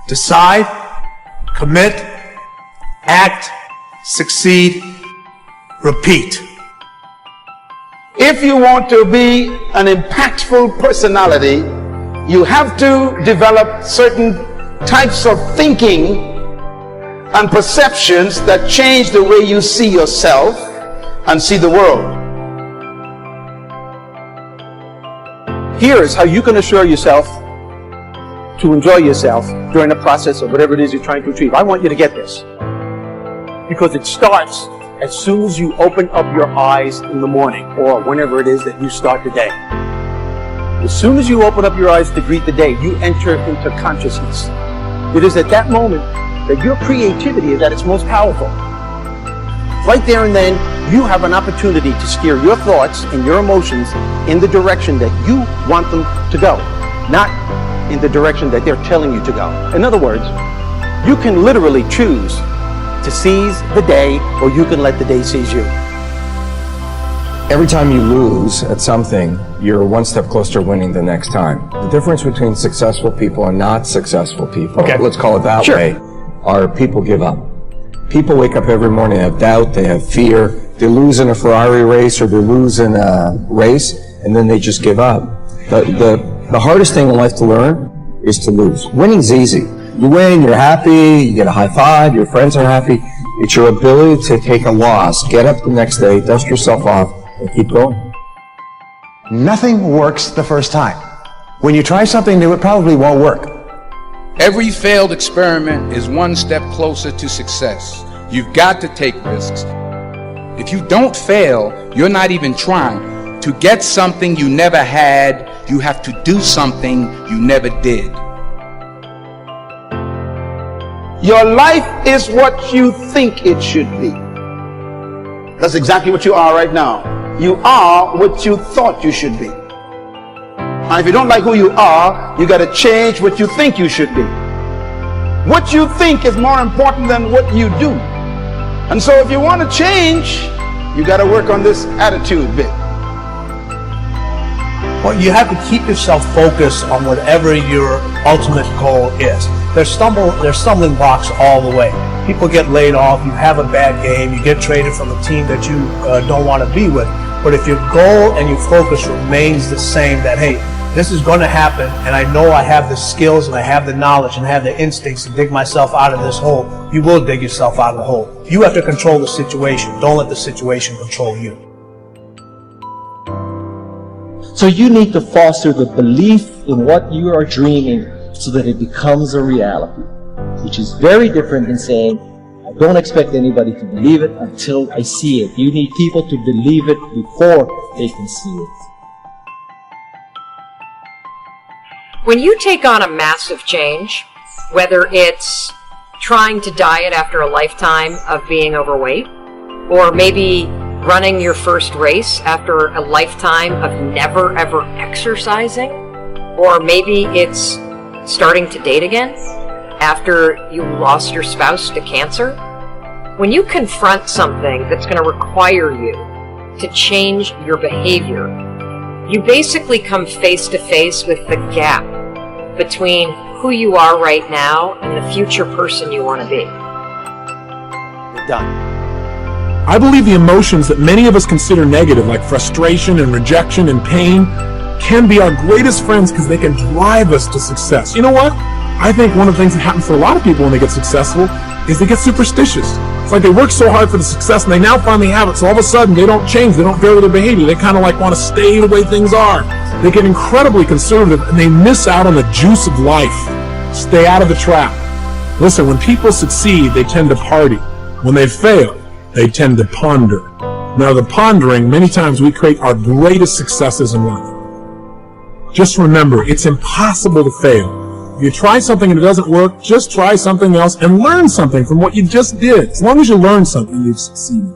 Decide, commit, act, succeed, repeat. If you want to be an impactful personality, you have to develop certain types of thinking and perceptions that change the way you see yourself and see the world. Here is how you can assure yourself to enjoy yourself during the process of whatever it is you're trying to achieve. I want you to get this, because it starts as soon as you open up your eyes in the morning, or whenever it is that you start the day. As soon as you open up your eyes to greet the day, you enter into consciousness. It is at that moment that your creativity is at its most powerful. Right there and then, you have an opportunity to steer your thoughts and your emotions in the direction that you want them to go, not in the direction that they're telling you to go. In other words, you can literally choose to seize the day, or you can let the day seize you. Every time you lose at something, you're one step closer to winning the next time. The difference between successful people and not successful people, let's call it that way, are people give up. People wake up every morning, they have doubt, they have fear, they lose in a Ferrari race or they lose in a race, and then they just give up. The hardest thing in life to learn is to lose. Winning's easy. You win, you're happy, you get a high five, your friends are happy. It's your ability to take a loss, get up the next day, dust yourself off, and keep going. Nothing works the first time. When you try something new, it probably won't work. Every failed experiment is one step closer to success. You've got to take risks. If you don't fail, you're not even trying. To get something you never had, you have to do something you never did. Your life is what you think it should be. That's exactly what you are right now. You are what you thought you should be. And if you don't like who you are, you got to change what you think you should be. What you think is more important than what you do. And so if you want to change, you got to work on this attitude bit. Well, you have to keep yourself focused on whatever your ultimate goal is. There's stumbling blocks all the way. People get laid off, you have a bad game, you get traded from a team that you don't want to be with. But if your goal and your focus remains the same, that, hey, this is going to happen, and I know I have the skills and I have the knowledge and I have the instincts to dig myself out of this hole, you will dig yourself out of the hole. You have to control the situation. Don't let the situation control you. So you need to foster the belief in what you are dreaming so that it becomes a reality, which is very different than saying, I don't expect anybody to believe it until I see it. You need people to believe it before they can see it. When you take on a massive change, whether it's trying to diet after a lifetime of being overweight, or maybe running your first race after a lifetime of never ever exercising, or maybe it's starting to date again after you lost your spouse to cancer, when you confront something that's going to require you to change your behavior, you basically come face to face with the gap between who you are right now and the future person you want to be. You're done. I believe the emotions that many of us consider negative, like frustration and rejection and pain, can be our greatest friends because they can drive us to success. You know what? I think one of the things that happens for a lot of people when they get successful is they get superstitious. It's like they work so hard for the success and they now finally have it, so all of a sudden they don't change, they don't vary their behavior, they kind of like want to stay the way things are. They get incredibly conservative and they miss out on the juice of life. Stay out of the trap. Listen, when people succeed, they tend to party. When they fail, they tend to ponder. Now, the pondering, many times we create our greatest successes in life. Just remember, it's impossible to fail. If you try something and it doesn't work, just try something else and learn something from what you just did. As long as you learn something, you've succeeded.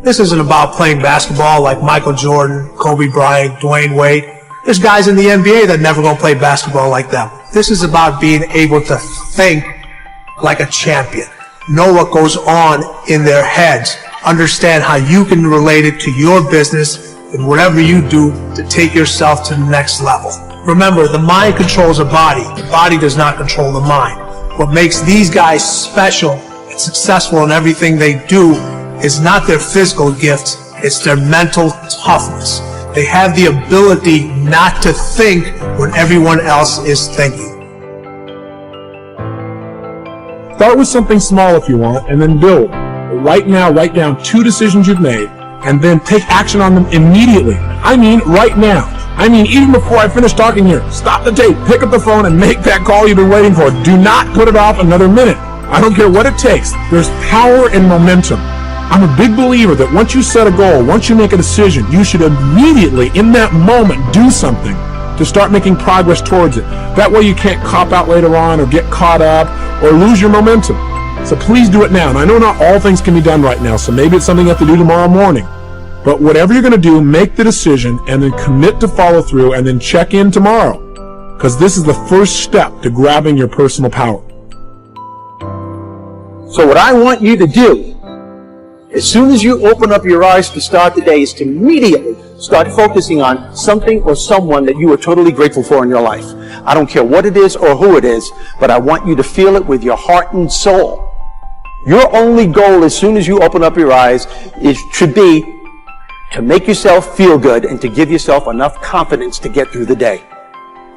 This isn't about playing basketball like Michael Jordan, Kobe Bryant, Dwayne Wade. There's guys in the NBA that never gonna play basketball like them. This is about being able to think like a champion. Know what goes on in their heads. Understand how you can relate it to your business and whatever you do to take yourself to the next level. Remember, the mind controls the body. The body does not control the mind. What makes these guys special and successful in everything they do is not their physical gifts, it's their mental toughness. They have the ability not to think when everyone else is thinking. Start with something small if you want, and then build. Right now, write down 2 decisions you've made, and then take action on them immediately. I mean, right now. I mean, even before I finish talking here, stop the tape, pick up the phone, and make that call you've been waiting for. Do not put it off another minute. I don't care what it takes. There's power in momentum. I'm a big believer that once you set a goal, once you make a decision, you should immediately, in that moment, do something to start making progress towards it. That way you can't cop out later on or get caught up or lose your momentum. So please do it now. And I know not all things can be done right now, so maybe it's something you have to do tomorrow morning. But whatever you're going to do, make the decision and then commit to follow through and then check in tomorrow. Because this is the first step to grabbing your personal power. So what I want you to do, as soon as you open up your eyes to start the day, is to immediately start focusing on something or someone that you are totally grateful for in your life. I don't care what it is or who it is, but I want you to feel it with your heart and soul. Your only goal as soon as you open up your eyes should be to make yourself feel good and to give yourself enough confidence to get through the day.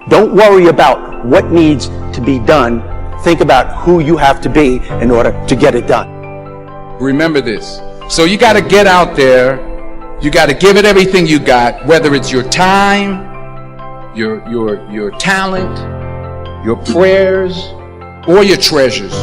Don't worry about what needs to be done. Think about who you have to be in order to get it done. Remember this. So you got to get out there. You got to give it everything you got, whether it's your time, your talent, your prayers, or your treasures.